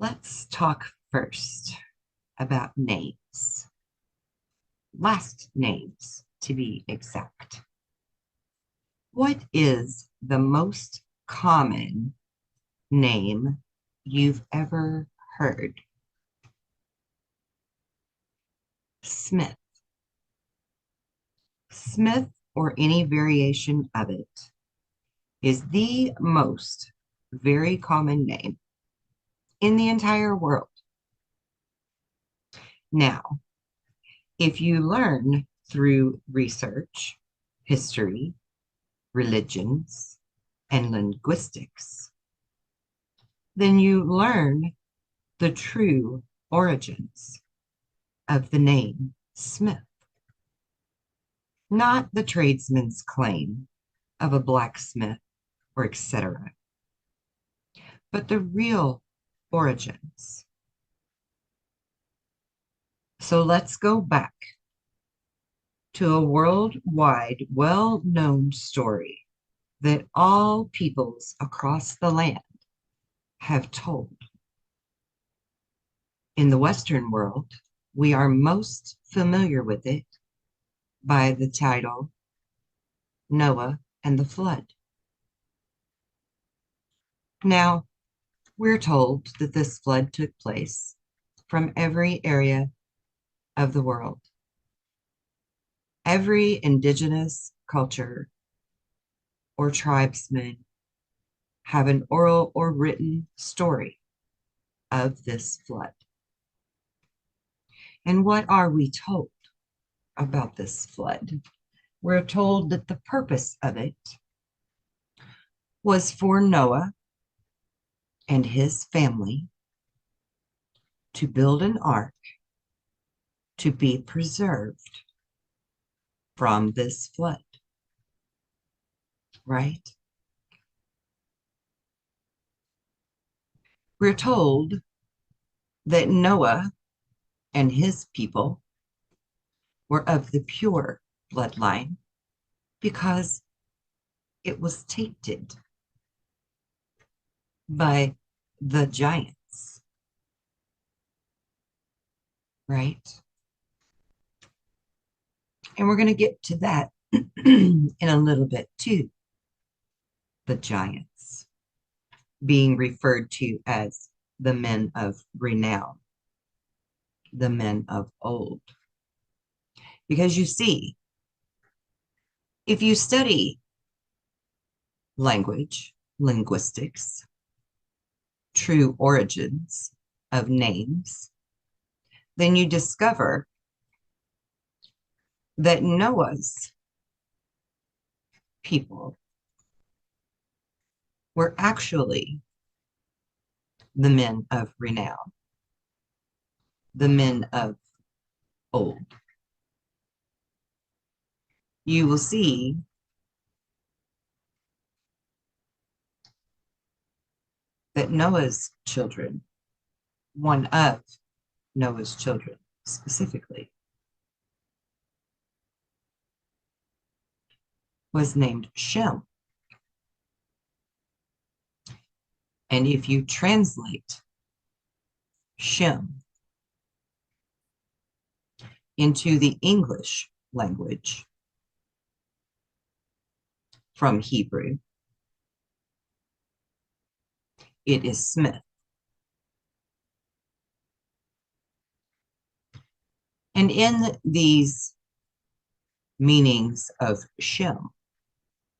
Let's talk first about names, last names to be exact. What is the most common name you've ever heard? Smith. Smith, or any variation of it, is the most very common name in the entire world. Now, if you learn through research, history, religions, and linguistics, then you learn the true origins of the name Smith, not the tradesman's claim of a blacksmith or etc., but the real origins. So let's go back to a worldwide, well-known story that all peoples across the land have told. In the Western world, we are most familiar with it by the title Noah and the Flood. Now, we're told that this flood took place from every area of the world. Every indigenous culture or tribesman have an oral or written story of this flood. And what are we told about this flood? We're told that the purpose of it was for Noah and his family to build an ark to be preserved from this flood, right? We're told that Noah and his people were of the pure bloodline because it was tainted by the giants, right? And we're going to get to that in a little bit too. The giants being referred to as the men of renown, the men of old. Because you see, if you study language, linguistics, true origins of names, then you discover that Noah's people were actually the men of renown, the men of old. You will see that Noah's children, one of Noah's children specifically, was named Shem. And if you translate Shem into the English language from Hebrew, it is Smith. And in these meanings of Shem,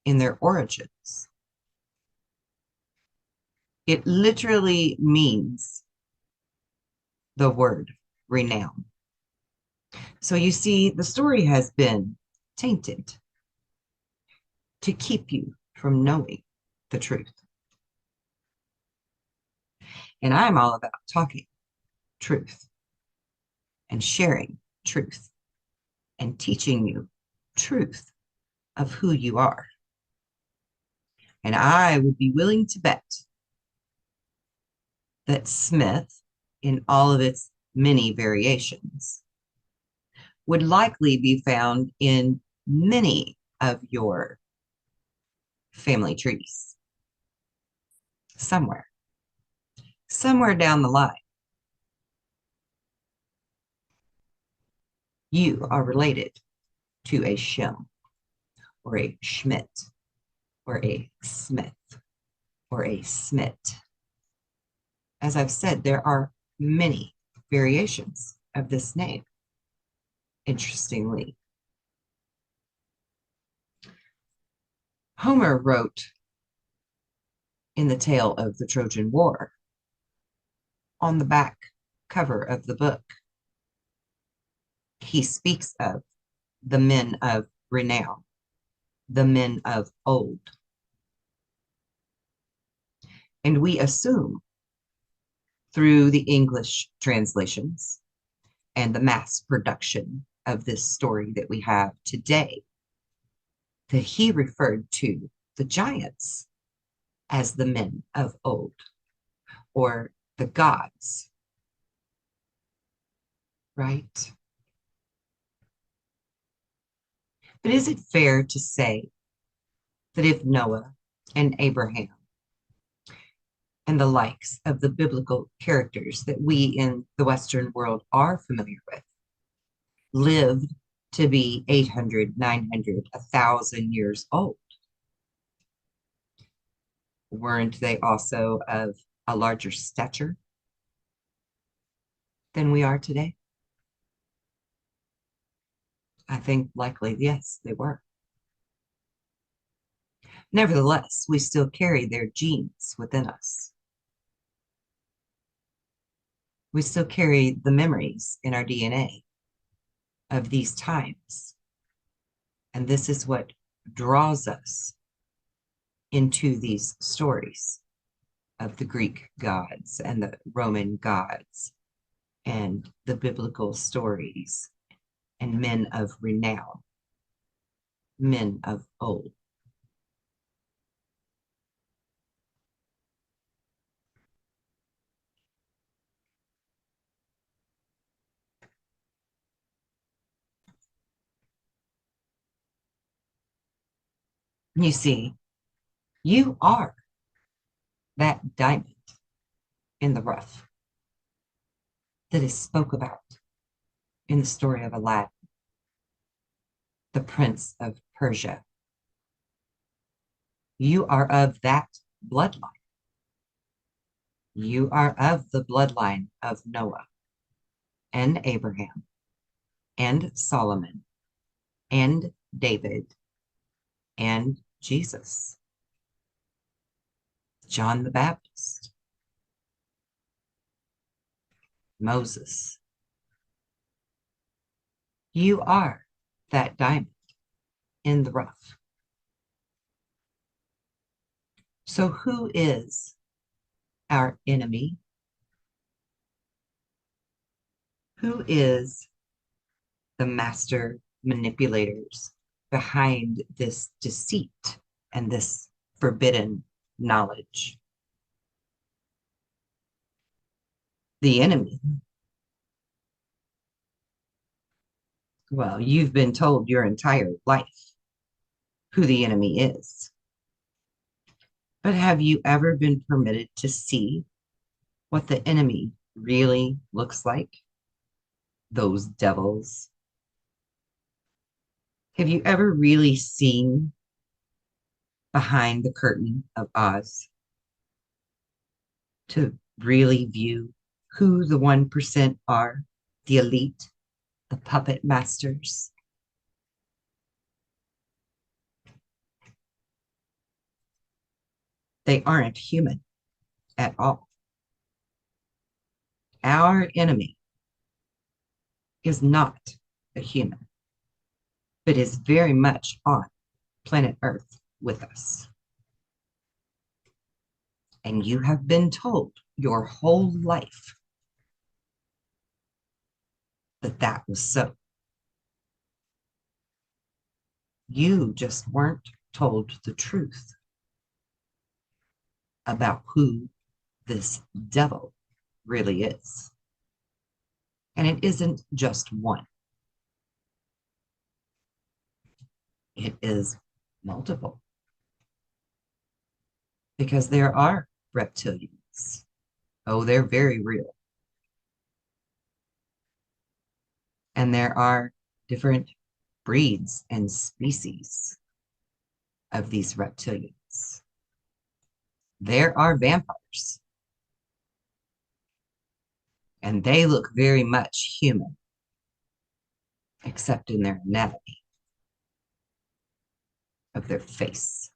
in their origins, it literally means the word renown. So you see, the story has been tainted to keep you from knowing the truth. And I'm all about talking truth and sharing truth and teaching you truth of who you are. And I would be willing to bet that Smith, in all of its many variations, would likely be found in many of your family trees somewhere. somewhere down the line, you are related to a Shem or a Schmidt or a Smith or a Smith. As I've said, there are many variations of this name, interestingly. Homer wrote in the tale of the Trojan War on the back cover of the book, he speaks of the men of renown, the men of old. And we assume through the English translations and the mass production of this story that we have today that he referred to the giants as the men of old or the gods, right? But is it fair to say that if Noah and Abraham and the likes of the biblical characters that we in the Western world are familiar with lived to be 800, 900, 1,000 years old, weren't they also of a larger stature than we are today? I think likely, yes, they were. Nevertheless, we still carry their genes within us. We still carry the memories in our DNA of these times. And this is what draws us into these stories of the Greek gods and the Roman gods and the biblical stories and men of renown, men of old. You see, you are that diamond in the rough that is spoke about in the story of Aladdin, the Prince of Persia. You are of that bloodline. You are of the bloodline of Noah and Abraham and Solomon and David and Jesus, John the Baptist, Moses. You are that diamond in the rough. So who is our enemy? Who is the master manipulators behind this deceit and this forbidden knowledge? The enemy. Well, you've been told your entire life who the enemy is. But have you ever been permitted to see what the enemy really looks like? Those devils. Have you ever really seen behind the curtain of Oz to really view who the 1% are, the elite, the puppet masters? They aren't human at all. Our enemy is not a human, but is very much on planet Earth with us. And you have been told your whole life that that was so. You just weren't told the truth about who this devil really is. And it isn't just one, it is multiple. Because there are reptilians Oh, they're very real. And there are different breeds and species of these reptilians. There are vampires, and they look very much human, except in their anatomy of their face.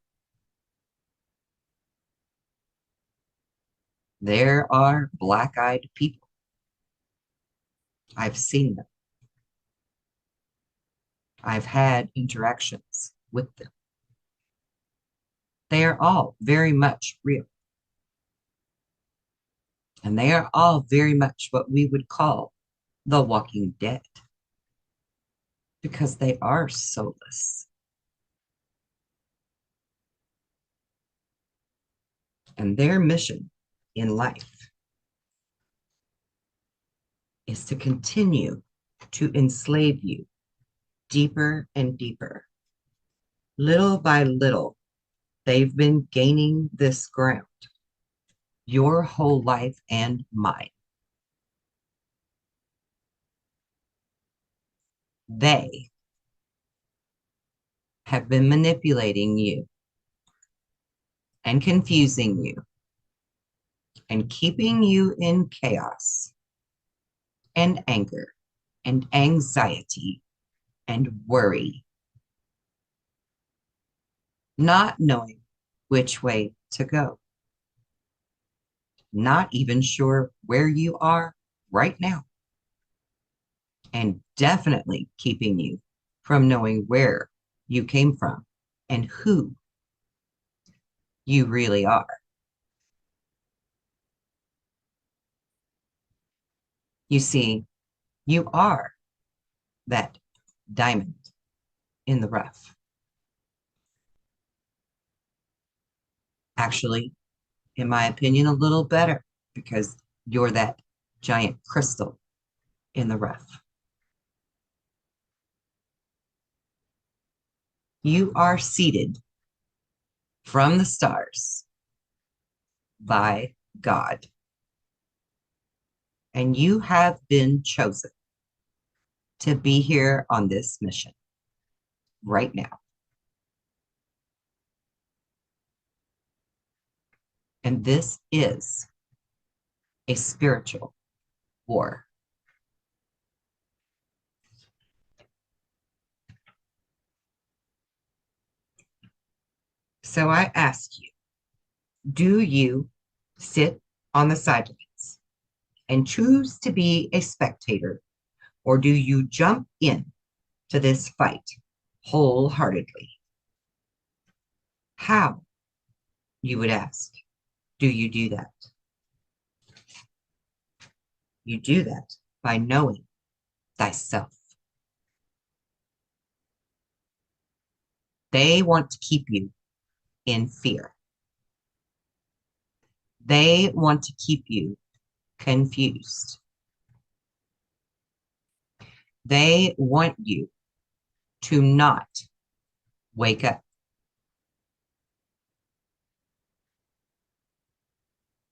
There are black-eyed people. I've seen them. I've had interactions with them. They are all very much real. And they are all very much what we would call the walking dead because they are soulless. And their mission in life is to continue to enslave you deeper and deeper. Little by little, they've been gaining this ground, your whole life and mine. They have been manipulating you and confusing you and keeping you in chaos and anger and anxiety and worry, not knowing which way to go, not even sure where you are right now, and definitely keeping you from knowing where you came from and who you really are. You see, you are that diamond in the rough. Actually, in my opinion, a little better because you're that giant crystal in the rough. You are seated from the stars by God, and you have been chosen to be here on this mission right now. And this is a spiritual war. So I ask you, do you sit on the sidelines and choose to be a spectator, or do you jump in to this fight wholeheartedly? How, you would ask, do you do that? You do that by knowing thyself. They want to keep you in fear. They want to keep you confused. They want you to not wake up.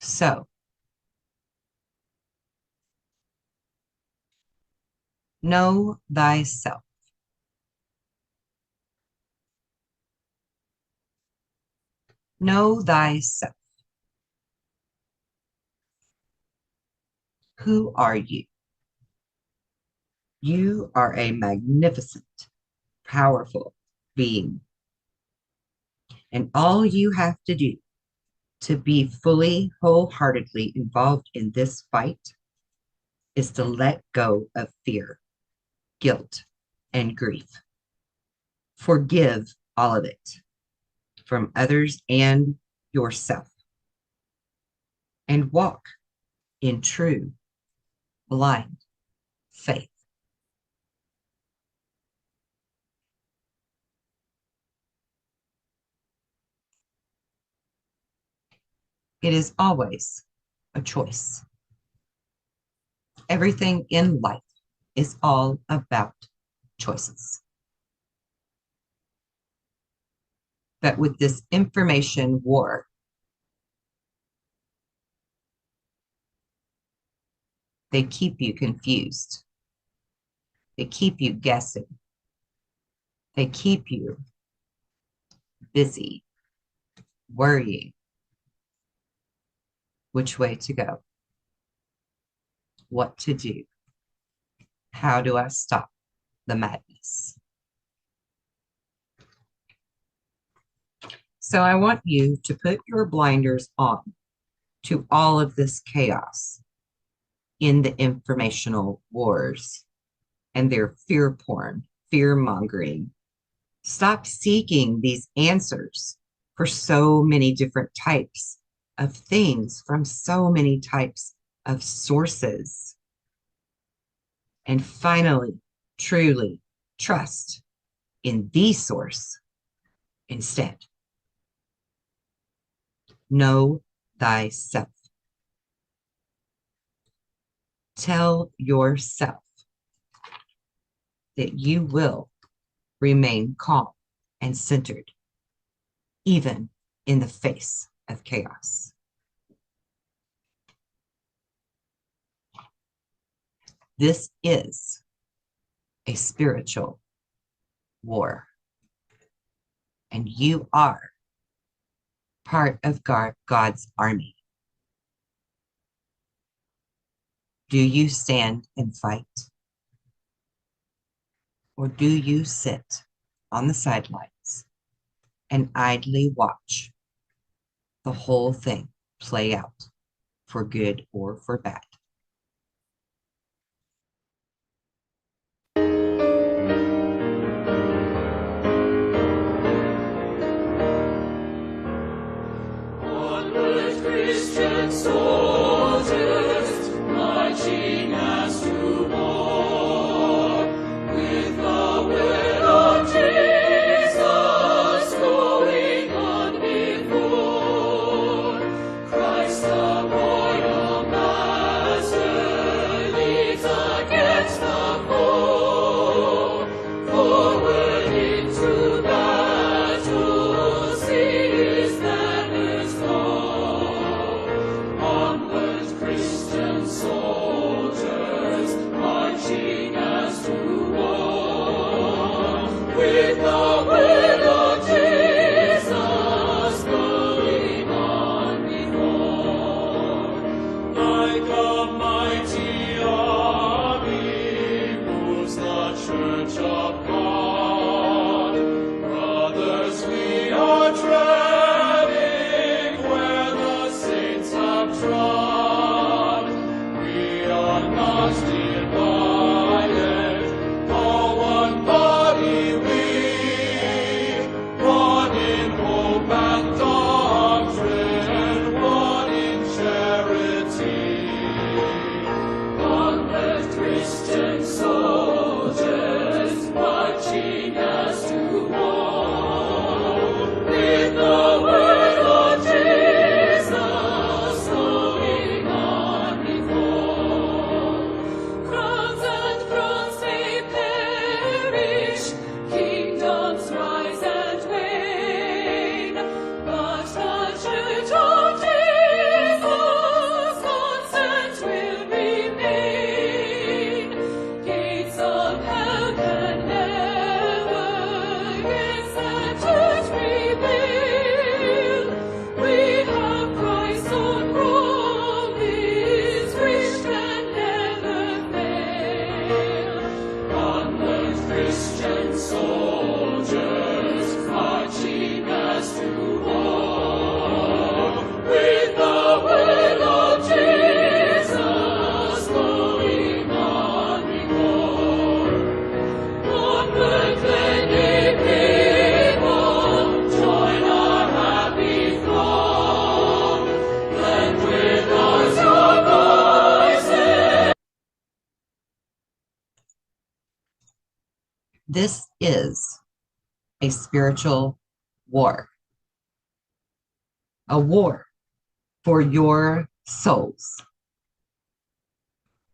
So, know thyself. Know thyself. Who are you? You are a magnificent, powerful being. And all you have to do to be fully, wholeheartedly involved in this fight is to let go of fear, guilt, and grief. Forgive all of it from others and yourself, and walk in true, blind faith. It is always a choice. Everything in life is all about choices. But with this information war, They keep you confused. They keep you guessing. They keep you busy, worrying which way to go, what to do, how do I stop the madness. So I want you to put your blinders on to all of this chaos in the informational wars and their fear porn, fear mongering. Stop seeking these answers for so many different types of things from so many types of sources. And finally, truly trust in the source instead. Know thyself. Tell yourself that you will remain calm and centered, even in the face of chaos. This is a spiritual war, and you are part of God's army. Do you stand and fight? Or do you sit on the sidelines and idly watch the whole thing play out for good or for bad? Onward, Christian soldiers, marching as to war, with the word of Jesus going on before. Christ the royal master leads against the foe, forward into battle, see his banners flow. Onward, Christian soldiers, marching as to war, with the word of Jesus going on before. Like a mighty army moves the Church of God. Brothers, we are treading where the saints have trod. We are not divided, all one body we, one in hope and doctrine, one in charity. Onward, Christian soldiers, marching as to war, with the word of Jesus going on before. Crowns and thrones may perish, kingdoms rise and wane, but the Church of Jesus constant will remain. Gates of hell can never against the Church prevail. We have Christ on promise, which can never fail. Onward, Christian soldiers, marching as to war, with the word of Jesus going on before. Onward, then, ye people, join our happy throng, lend with us your voices. This is a spiritual war, a war for your souls,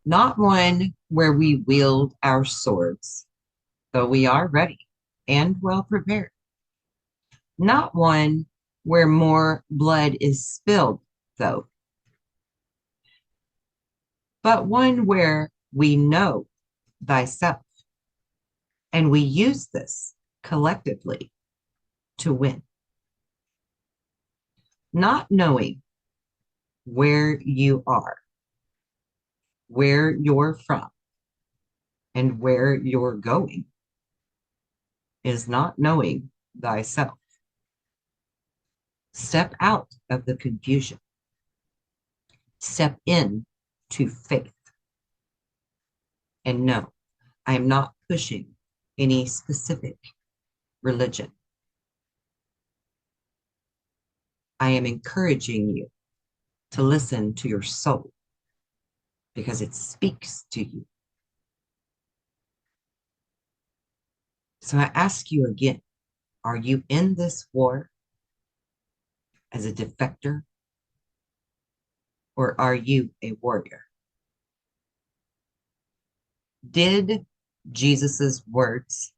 not one where we wield our swords, though we are ready and well prepared, not one where more blood is spilled, though, but one where we know thyself, and we use this collectively to win. Not knowing where you are, where you're from, and where you're going is not knowing thyself. Step out of the confusion. Step in to faith. And no, I am not pushing any specific religion. I am encouraging you to listen to your soul because it speaks to you. So I ask you again, are you in this war as a defector, or are you a warrior? Did Jesus's words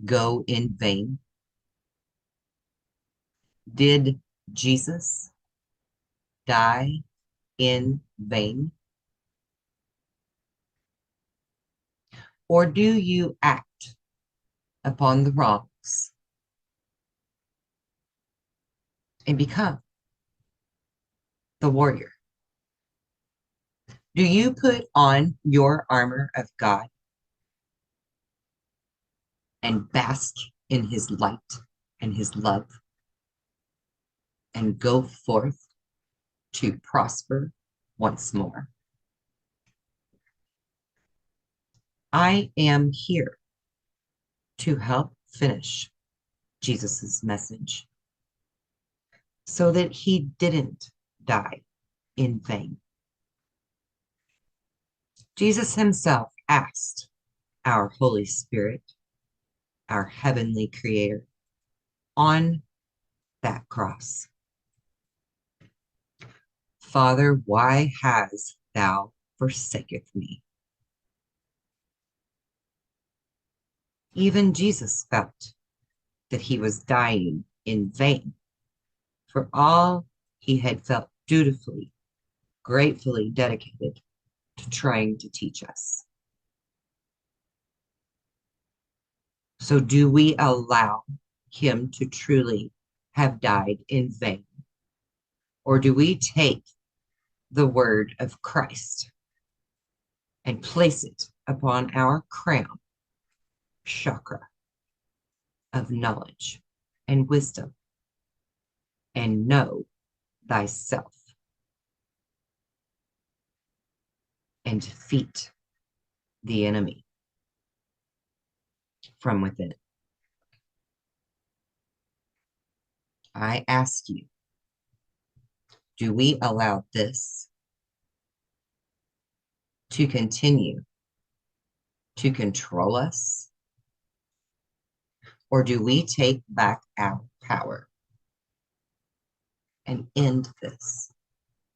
go in vain? Did Jesus die in vain? Or do you act upon the wrongs and become the warrior? Do you put on your armor of God and bask in his light and his love and go forth to prosper once more? I am here to help finish Jesus's message so that he didn't die in vain. Jesus himself asked our Holy Spirit, our heavenly creator, on that cross, Father, why hast thou forsaken me? Even Jesus felt that he was dying in vain for all he had felt dutifully, gratefully dedicated to trying to teach us. So do we allow him to truly have died in vain? Or do we take the word of Christ and place it upon our crown chakra of knowledge and wisdom and know thyself and defeat the enemy from within? I ask you, do we allow this to continue to control us? Or do we take back our power and end this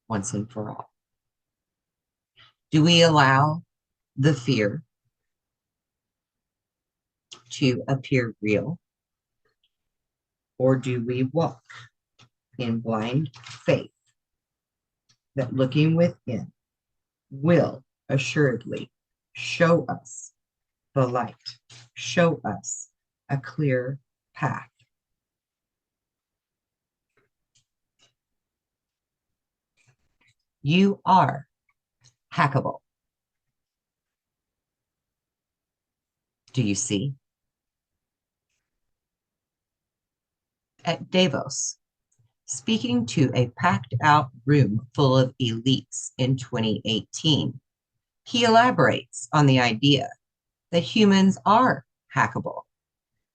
once and for all? Do we allow the fear to appear real? Or do we walk in blind faith that looking within will assuredly show us the light, show us a clear path? You are hackable. Do you see? At Davos, speaking to a packed out room full of elites in 2018, he elaborates on the idea that humans are hackable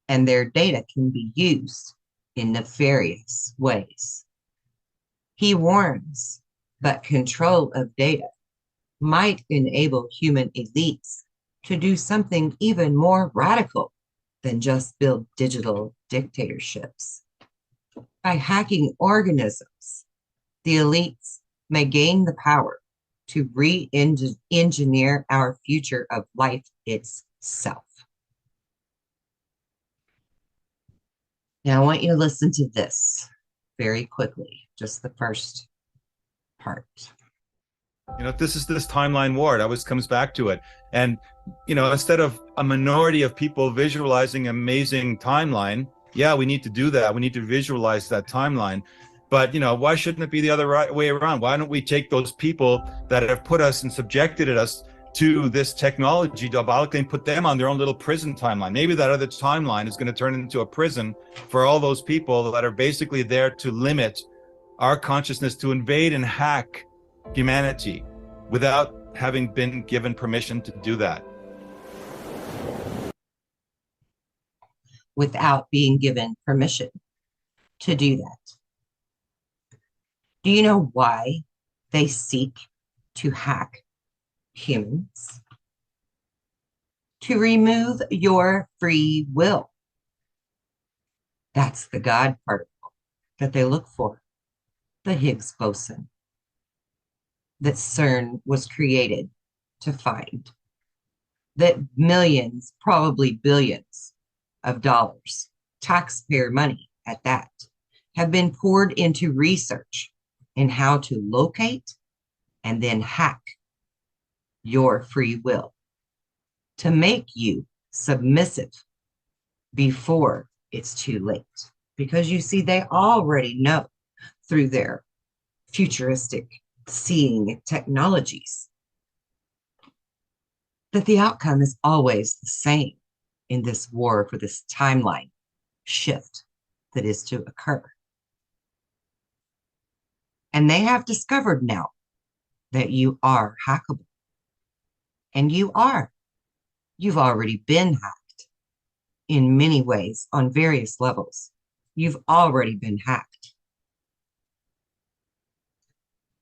and their data can be used in nefarious ways. He warns that control of data might enable human elites to do something even more radical than just build digital dictatorships. By hacking organisms, the elites may gain the power to re-engineer our future of life itself. Now, I want you to listen to this very quickly, just the first part. This is this timeline war. It always comes back to it. And, instead of a minority of people visualizing amazing timeline, yeah, we need to do that. We need to visualize that timeline. But, why shouldn't it be the other way around? Why don't we take those people that have put us and subjected us to this technology diabolically and put them on their own little prison timeline? Maybe that other timeline is going to turn into a prison for all those people that are basically there to limit our consciousness, to invade and hack humanity without having been given permission to do that. Without being given permission to do that. Do you know why they seek to hack humans? To remove your free will. That's the God particle that they look for, the Higgs boson that CERN was created to find, that millions, probably billions of dollars, taxpayer money at that, have been poured into research in how to locate and then hack your free will to make you submissive before it's too late. Because you see, they already know through their futuristic seeing technologies that the outcome is always the same in this war for this timeline shift that is to occur. And they have discovered now that you are hackable. And you are. You've already been hacked in many ways on various levels. You've already been hacked.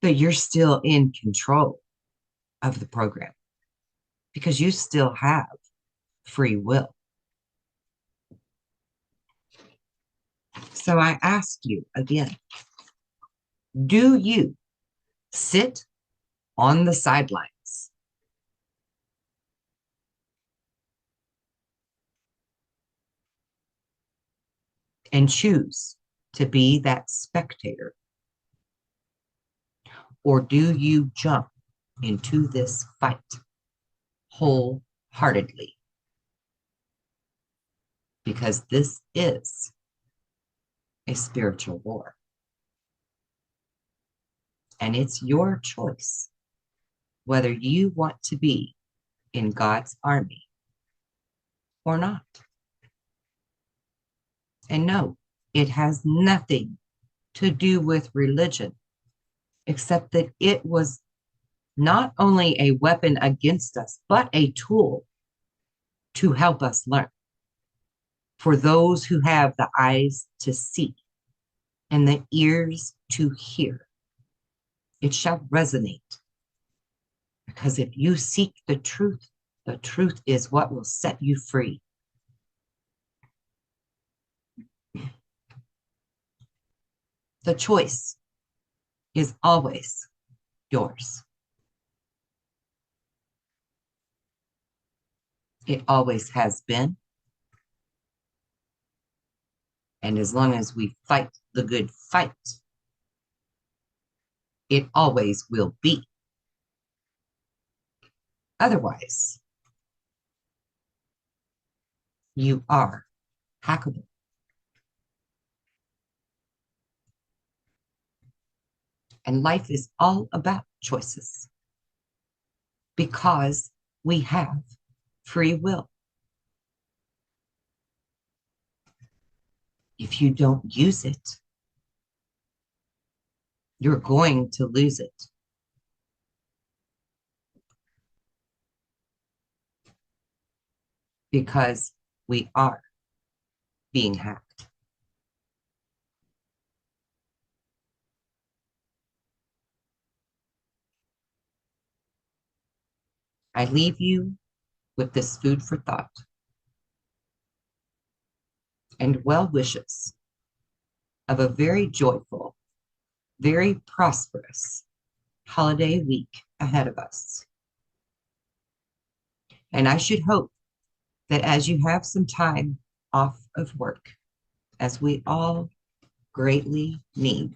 But you're still in control of the program because you still have free will. So I ask you again, do you sit on the sidelines and choose to be that spectator? Or do you jump into this fight wholeheartedly? Because this is a spiritual war. And it's your choice whether you want to be in God's army or not. And no, it has nothing to do with religion, except that it was not only a weapon against us, but a tool to help us learn. For those who have the eyes to see and the ears to hear, it shall resonate. Because if you seek the truth is what will set you free. The choice is always yours. It always has been. And as long as we fight the good fight, it always will be. Otherwise, you are hackable. And life is all about choices because we have free will. If you don't use it, you're going to lose it. Because we are being hacked. I leave you with this food for thought and well wishes of a very joyful, very prosperous holiday week ahead of us. And I should hope that as you have some time off of work, as we all greatly need,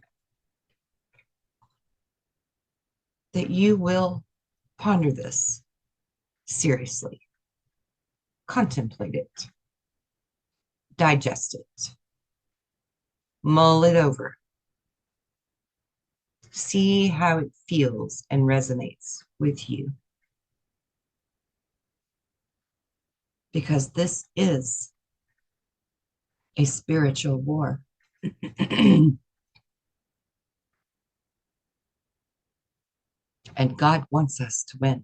that you will ponder this seriously, contemplate it, digest it, mull it over, see how it feels and resonates with you. Because this is a spiritual war. And God wants us to win.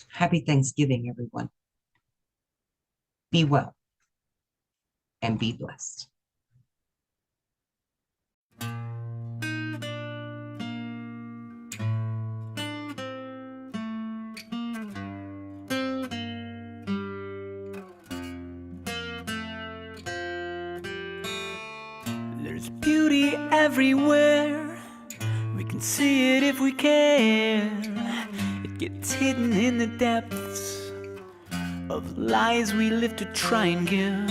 Happy Thanksgiving, everyone. Be well and be blessed. There's beauty everywhere. We can see it if we care. It gets hidden in the depths of lies we live to try and give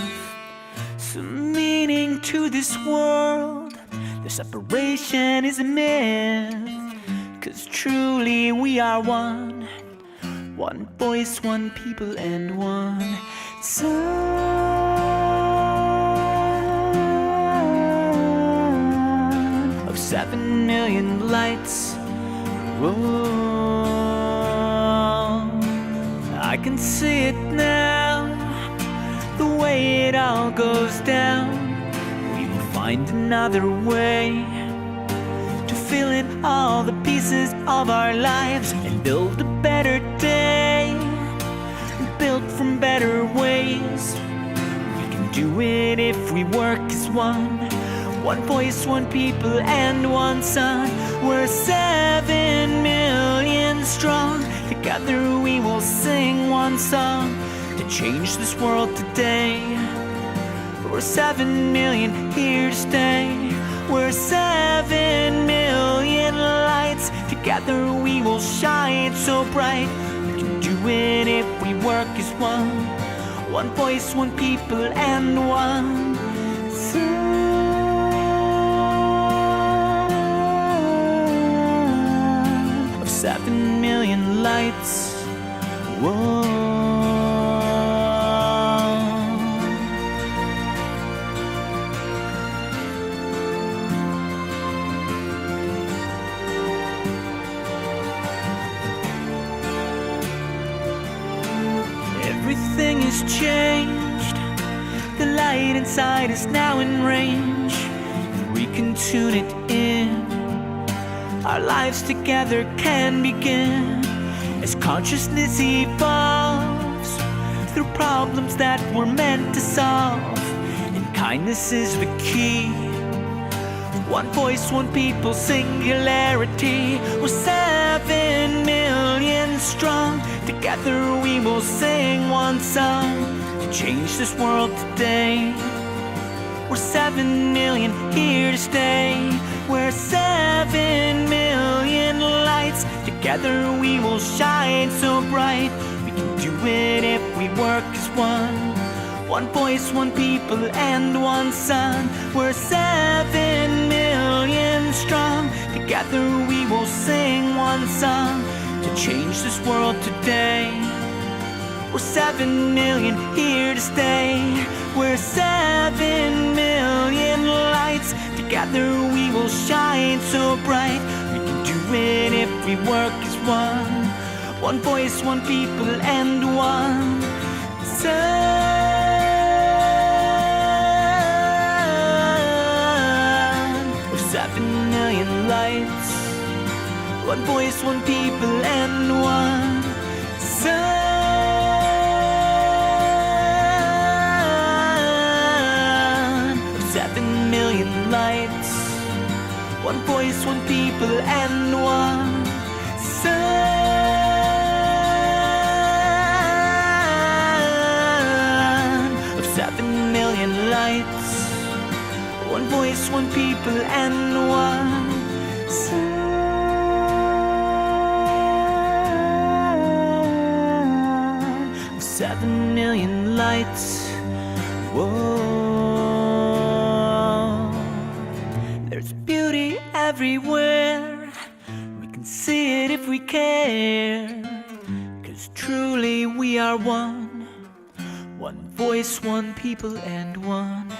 some meaning to this world. The separation is a myth, 'cause truly we are one. One voice, one people, and one sun of 7 million lights. Whoa, I can see it now, the way it all goes down. We will find another way to fill in all the pieces of our lives and build a better day, built from better ways. We can do it if we work as one. One voice, one people, and one sun. We're 7 million strong. Together we will sing one song to change this world today. We're 7 million here to stay. We're 7 million lights. Together we will shine so bright. We can do it if we work as one. One voice, one people, and one sun of 7 million lights. Whoa. Everything is changed. The light inside is now in range. If we can tune it in, our lives together can begin. As consciousness evolves through problems that we're meant to solve, and kindness is the key. One voice, one people, singularity. We're 7 million strong. Together we will sing one song to change this world today. We're 7 million here to stay. We're 7 million lights. Together we will shine so bright. We can do it if we work as one. One voice, one people, and one sun. We're 7 million strong. Together we will sing one song to change this world today. We're 7 million here to stay. We're 7 million lights. Together we will shine so bright. We can do it if we work as one. One voice, one people, and one sun of 7 million lights. One voice, one people, and one sun of 7 million lights. One voice, one people, and one sun of 7 million lights. One voice, one people, and one sun of 7 million lights. Whoa. everywhere. We can see it if we care. 'Cause truly we are one. One voice, one people, and one